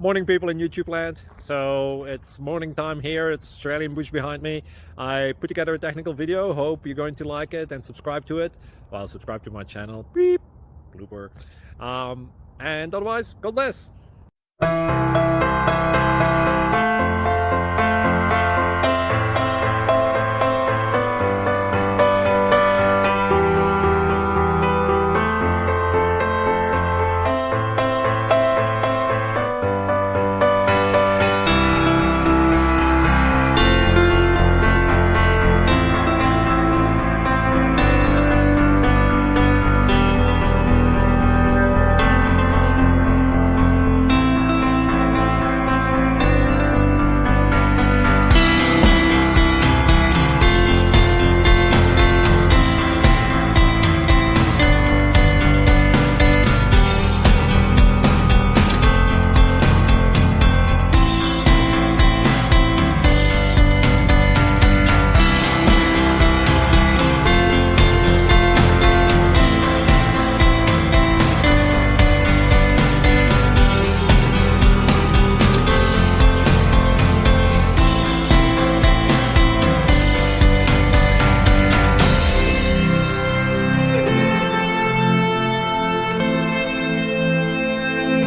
Morning, people in YouTube land. So it's morning time here. It's Australian bush behind me. I put together a technical video. Hope you're going to like it and subscribe to it. Well, subscribe to my channel. Beep. Blooper. And otherwise, God bless.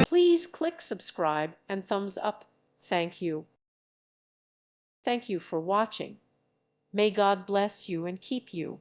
Please click subscribe and thumbs up. Thank you. Thank you for watching. May God bless you and keep you.